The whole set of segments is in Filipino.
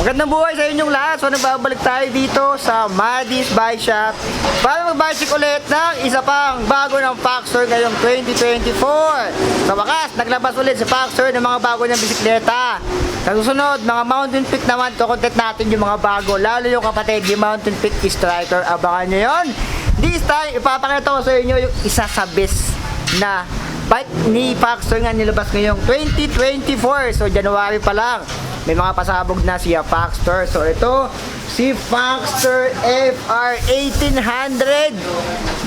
Magandang buhay sa inyong lahat. So nagbabalik tayo dito sa Maddie's Bike Shop para mag-bicycle ulit ng isa pang bago ng Paxor ngayong 2024. Sa wakas, naglabas ulit si Paxor ng mga bago niyang bisikleta. Sa susunod, mga Mountain Peak naman, kukontent natin yung mga bago. Lalo yung kapatid, yung Mountain Peak Striker. Abangan nyo yun. This time, ipapakita ko sa inyo yung isa sa best na bike ni Paxor nga nilabas ngayong 2024. So January pa lang, may mga pasabog na siya Paxor. So ito, si Paxor FR 1800.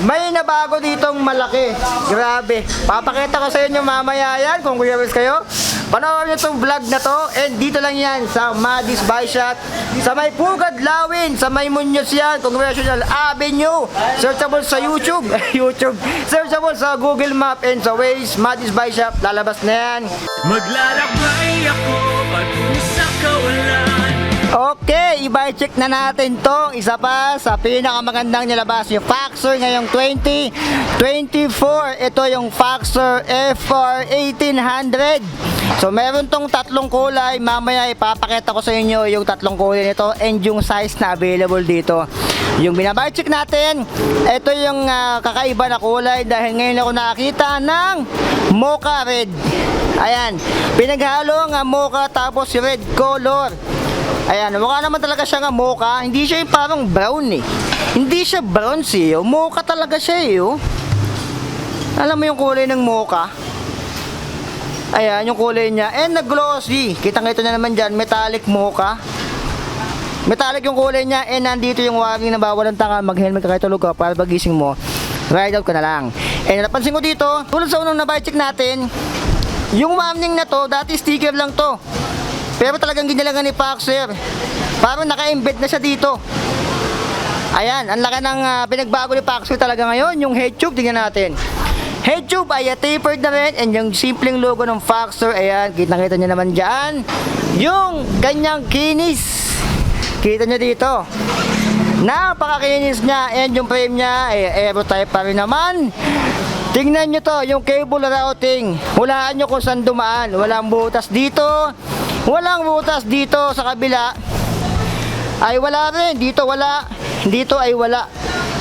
May nabago ditong malaki. Grabe. Papakita ko sa inyo mamaya yan kung curious kayo. Panoorin nyo itong vlog na to. And dito lang yan sa Maddie's Bike Shop. Sa may Pugad, Lawin. Sa may Muñoz yan. Congressional Avenue. Searchable sa YouTube. Searchable sa Google Map and sa Waze. Maddie's Bike Shop. Lalabas na yan. Maglalakbay ako patungo sa kawalan. Okay, i-check na natin to. Isa pa sa pinakamagandang nilabas yung Paxor ngayong 2024. Ito yung Paxor FR 1800. So meron tong tatlong kulay. Mamaya ipapakita ko sa inyo yung tatlong kulay nito and yung size na available dito. Yung check natin, ito yung kakaiba na kulay dahil ngayon ako nakakita ng mocha red. Ayan, pinaghalo ng mocha tapos red color. Ayan, mukha naman talaga siya nga mocha. Hindi siya yung parang brown eh. Hindi siya bronze eh. Mocha talaga siya eh. Oh. Alam mo yung kulay ng mocha? Ayan, yung kulay niya. And nag-glossy. Kitang-kita na naman dyan, metallic mocha. Metallic yung kulay niya. And nandito yung warning na bawal ng tanga. Mag-helmet ka kahit tulog ka para pagising mo. Ride out ka na lang. And napansin ko dito, tulad sa unang check natin, yung warning na to, dati sticker lang to. Pero talagang ginilangan ni Paxor. Parang naka-embed na siya dito. Ayan, ang laki ng pinagbago ni Paxor talaga ngayon. Yung head tube, tingnan natin. Head tube ay tapered na rin. And yung simpleng logo ng Paxor, ayan, kitang-kita nyo naman dyan. Yung ganyang kinis. Kita nyo dito. Napakakinis niya. And yung frame niya, aero type pa rin naman. Tingnan nyo to, yung cable routing. Hulaan nyo kung saan dumaan. Walang butas dito. Walang butas dito sa kabila. Ay wala rin. Dito wala. Dito ay wala.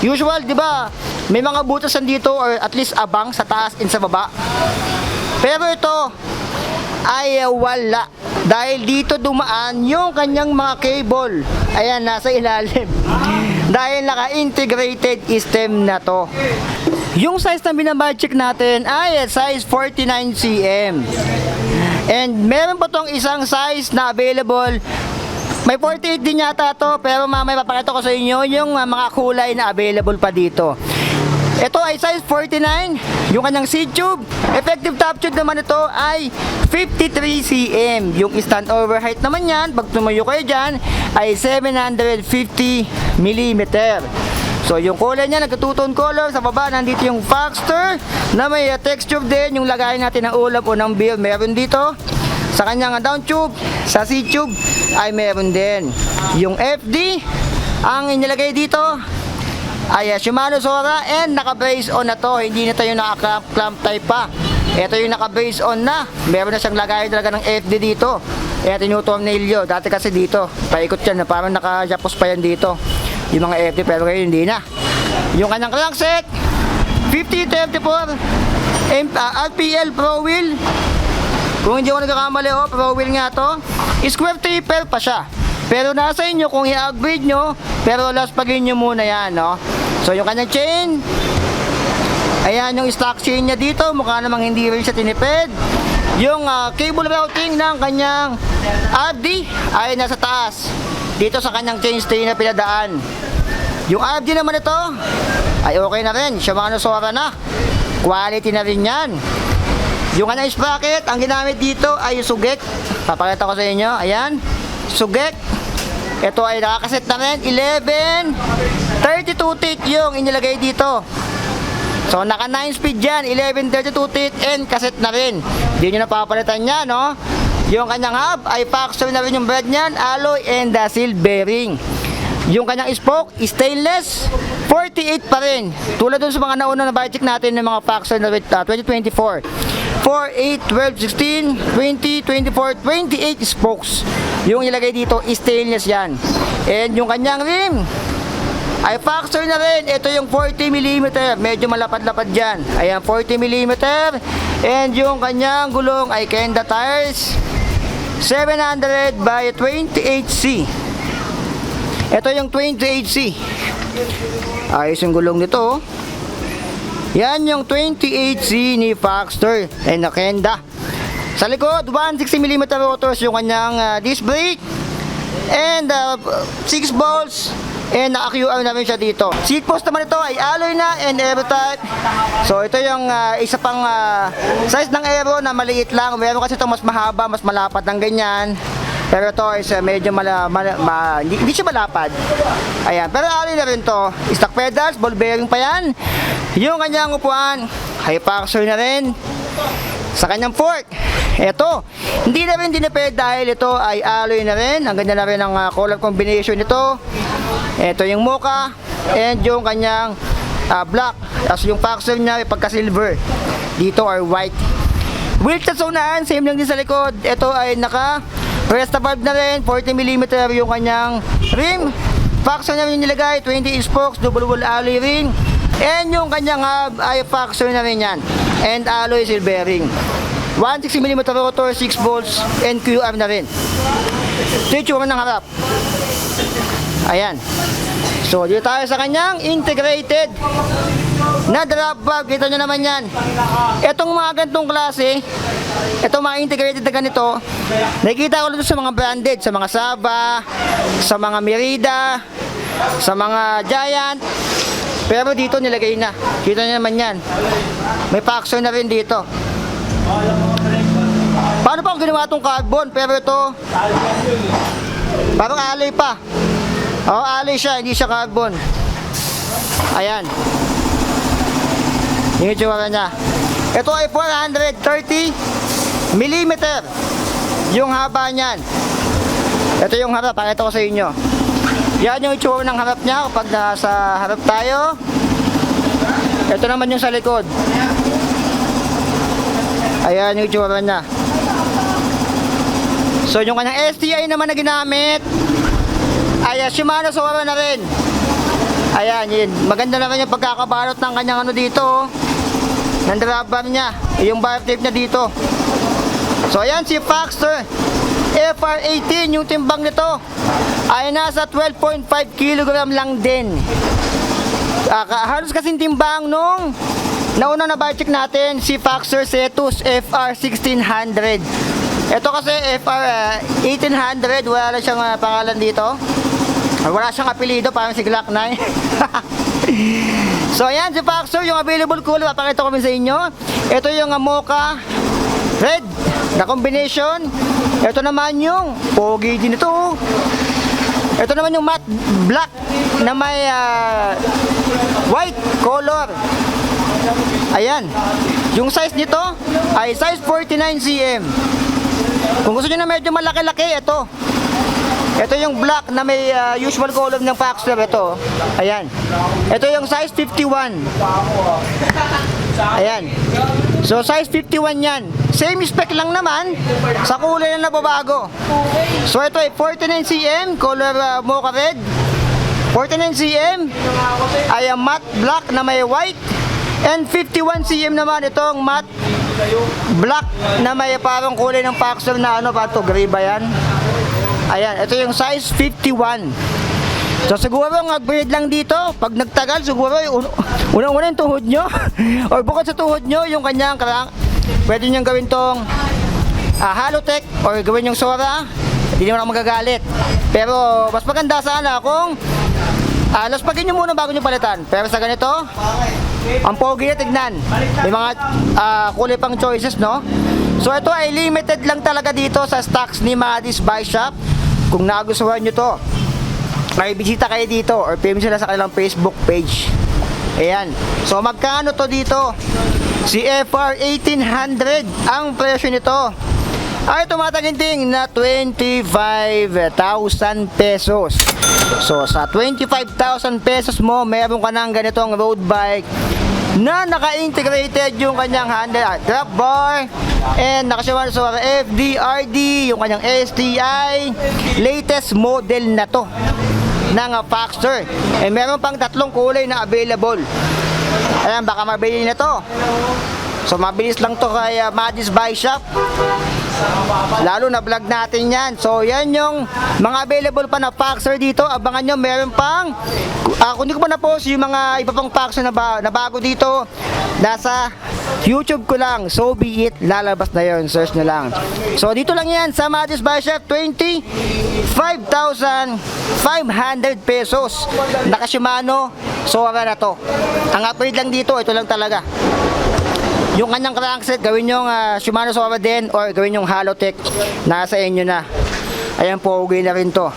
Usual, di ba? May mga butasan dito or at least abang sa taas and sa baba. Pero ito ay wala. Dahil dito dumaan yung kanyang mga cable. Ayan, nasa ilalim. Dahil naka-integrated system na to. Yung size na check natin ay size 49 cm. And meron pa tong isang size na available. May 48 din yata to, pero mamaya papakita ko sa inyo yung mga kulay na available pa dito. Ito ay size 49, yung kanyang seat tube. Effective top tube naman ito ay 53 cm. Yung stand over height naman yan, pag tumayo kayo dyan, ay 750 mm. So yung kulay niya, nagkatutone color. Sa baba, nandito yung Paxor na may texture din. Yung lagayan natin ng ulam o ng beer, meron dito. Sa kanyang down tube, sa C tube, ay meron din. Yung FD, ang inilagay dito, ay Shimano Sora and naka-base on na to. Hindi na tayo naka-clamp type pa. Ito yung naka-base on na. Meron na siyang lagayan talaga ng FD dito. Ito yung tornilyo. Dati kasi dito, paikot yan. Parang naka-japos pa yan dito. Yung mga FD, pero ngayon hindi na. Yung kanyang crankset 5034 RPL Pro Wheel. Kung hindi ako nagkakamali, Pro Wheel nga to. Square taper pa siya. Pero nasa inyo kung i-upgrade nyo. Pero last pagin nyo muna yan, no? So yung kanyang chain, ayan yung stock chain niya dito. Mukha namang hindi rin siya tinipid. Yung cable routing ng kanyang RD ay nasa taas. Dito sa kanyang chain stay na pinadaan. Yung RD naman ito ay okay na rin. Shimano Sora na. Quality na rin yan. Yung kanyang sprocket, ang ginamit dito ay Sugek. Papakita ko sa inyo. Ayan. Sugek. Ito ay nakakaset na rin. 11 32 teeth yung inilagay dito. So naka 9 speed yan. 11 32 teeth and kaset na rin. Hindi nyo napapalitan yan, no? Yung kanyang hub ay Paxor na rin yung brand niyan, alloy and seal bearing. Yung kanyang spoke, stainless, 48 pa rin. Tulad dun sa mga nauna na bike check natin ng mga Paxor na 2024. 4, 8, 12, 16, 20, 24, 28 spokes. yung ilagay dito, stainless yan. And yung kanyang rim ay factor na rin. Ito yung 40mm, medyo malapad-lapad dyan. Ayan, 40mm. And yung kanyang gulong ay Kenda tires 700 by 28C. Ito yung 28C. Ayos yung gulong nito, oh. Yan yung 28C ni Factor and na Kenda. Sa likod, 160mm rotors yung kanyang disc brake. And 6 bolts. And naka-QR na rin siya dito. Seat post naman ito ay alloy na and aero type. So ito yung isa pang size ng aero na maliit lang. Meron kasi ito mas mahaba, mas malapad ng ganyan. Pero ito is medyo hindi siya malapad. Ayan, pero alloy na rin to. Stock pedals, ball bearing pa yan. Yung kanyang upuan, high factor na rin. Sa kanyang fork, eto, hindi na rin dinipid dahil ito ay alloy na rin. Ang ganda na rin ang color combination nito. Ito yung mocha and yung kanyang black. Tapos yung factor niya ay pagka-silver. Dito are white. Wheel sa unahan, same lang din sa likod. Ito ay naka-resta valve na rin. 40mm yung kanyang rim. Factor niya rin nilagay. 20 spokes, double wall alloy ring. And yung kanyang hub ay factor na rin yan. And alloy silvering. 160mm rotor, 6 volts, and QR na rin. Ito yung ng harap. Ayan. So, dito tayo sa kanyang integrated na drop bag. Kita nyo naman yan. Itong mga ganitong klase, itong mga integrated na ganito, nakikita ko dito sa mga branded, sa mga Saba, sa mga Merida, sa mga Giant. Pero dito nilagay na. Kita nyo naman yan. May factor na rin dito. Paano pa kung ginawa itong carbon? Pero ito, parang alloy pa. Oo, alloy siya, hindi siya carbon. Ayan. Yung itsura niya. Ito ay 430mm yung haba niyan. Ito yung harap, pakita ko sa inyo. Yan yung itsura ng harap niya kapag nasa harap tayo. Ito naman yung sa likod. Ayan yung itsura niya. So yung kanyang STI naman na ginamit ay Shimano Sora na rin. Ayan, yun. Maganda naman yung pagkakabalot ng kanyang ano dito, ng drop bar niya, yung bar tape niya dito. So ayan si Factor FR18, yung timbang nito ay nasa 12.5 kg lang din. Halos kasing timbang nung nauna na bike check natin, si Factor Cetus FR1600. Ito kasi FR1800, wala lang siyang pangalan dito. Wala siyang apelido, parang si Glock 9. So ayan si Factor, yung available color, papakita ko sa inyo. Ito yung mocha red na combination. Ito naman yung pogi din ito. Ito naman yung matte black na may white color. Ayan. Yung size nito ay size 49cm. Kung gusto nyo na medyo malaki-laki, ito. Ito yung black na may usual color ng Factor. Ito. Ayan. Ito yung size 51. Ayan. So size 51 yan. Same spec lang naman. Sa kulay lang nababago. So ito ay 49cm, color mocha red. 49cm ay matte black na may white. And 51cm naman itong matte black na may parang kulay ng Factor na ano ba ito, gray ba yan? Ayan, ito yung size 51. So siguro ang upgrade lang dito, pag nagtagal siguro unang-una yung tuhod nyo or bukod sa tuhod nyo, yung kanyang crank, pwede nyo gawin tong Halotech or gawin yung Sora, hindi naman ako magagalit. Pero mas maganda sana kung laspagin nyo muna bago nyo palitan. Pero sa ganito, ang pogi na tignan. May mga kulay pang choices, no? So ito ay limited lang talaga dito sa stocks ni Madis Bike Shop. Kung nagustuhan nyo to, may bisita kayo dito or PM sila sa kanilang Facebook page. Ayan. So magkano to dito? Si FR1800 ang presyo nito ay tumataginting na 25,000 pesos. So sa 25,000 pesos mo, meron ka ng ganitong road bike na naka-integrated yung kanyang handle at drop bar, and nakasiwan sa FDRD yung kanyang STI. Latest model na to ng Foxster, and meron pang 3 kulay na available. Ayan, baka mabili na to. So mabilis lang to kay Madis Bike Shop. Lalo na vlog natin yan. So yan yung mga available pa na Foxster dito. Abangan nyo, meron pang kung hindi ko pa na-post yung mga iba pang Foxster na bago dito, nasa YouTube ko lang. So be it, lalabas na yun. Search na lang. So dito lang yan sa Madis Bike Shop. 25,500 pesos. Naka Shimano. So aga na to. Ang upgrade lang dito, ito lang talaga. Yung kanyang crankset, gawin yung Shimano Sora din or gawin yung Halotech, nasa inyo na. Ayan po, okay na rin to.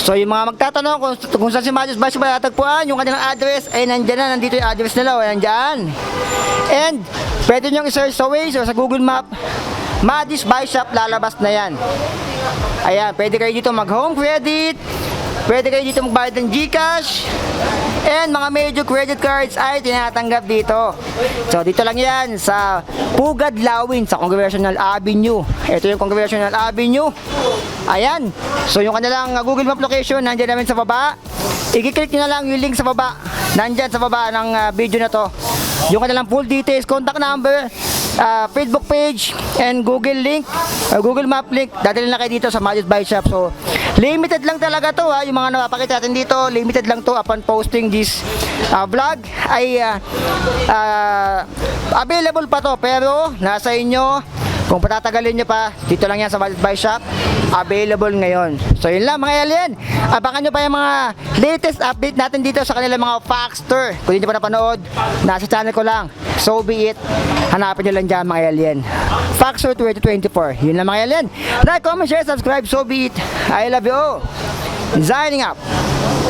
So yung mga magtatanong kung saan si Madis Bike Shop matatagpuan, yung kanyang address ay nandyan na, nandito yung address nila, o nandyan. And pwede nyo i-search sa Waze o sa Google Map, Madis Bike Shop, lalabas na yan. Ayan, pwede kayo dito mag home credit, pwede kayo dito magbayad ng GCash, and mga major credit cards ay tinatanggap dito. So dito lang yan sa Pugad, Lawin, sa Congressional Avenue. Ito yung Congressional Avenue. Ayan. So yung kanilang Google Map location nandiyan namin sa baba. I-click nyo na lang yung link sa baba. Nandyan sa baba ng video na to. Yung kanilang full details, contact number, Facebook page, and Google link, Google Map link. Dadalhin na kayo dito sa Madis Bike Shop. So limited lang talaga to, yung mga napapakita natin dito, limited lang to. Upon posting this vlog ay available pa to, pero nasa inyo kung patatagalin nyo pa. Dito lang yan sa Madis Bike Shop, available ngayon. So yun lang mga alien, abangan nyo pa yung mga latest update natin dito sa kanilang mga Foxster. Kung hindi nyo pa napanood, nasa channel ko lang. So be it, hanapin nyo lang dyan mga alien, Foxster 2024. Yun lang mga alien, like, comment, share, subscribe. So be it, I love you all. Signing up.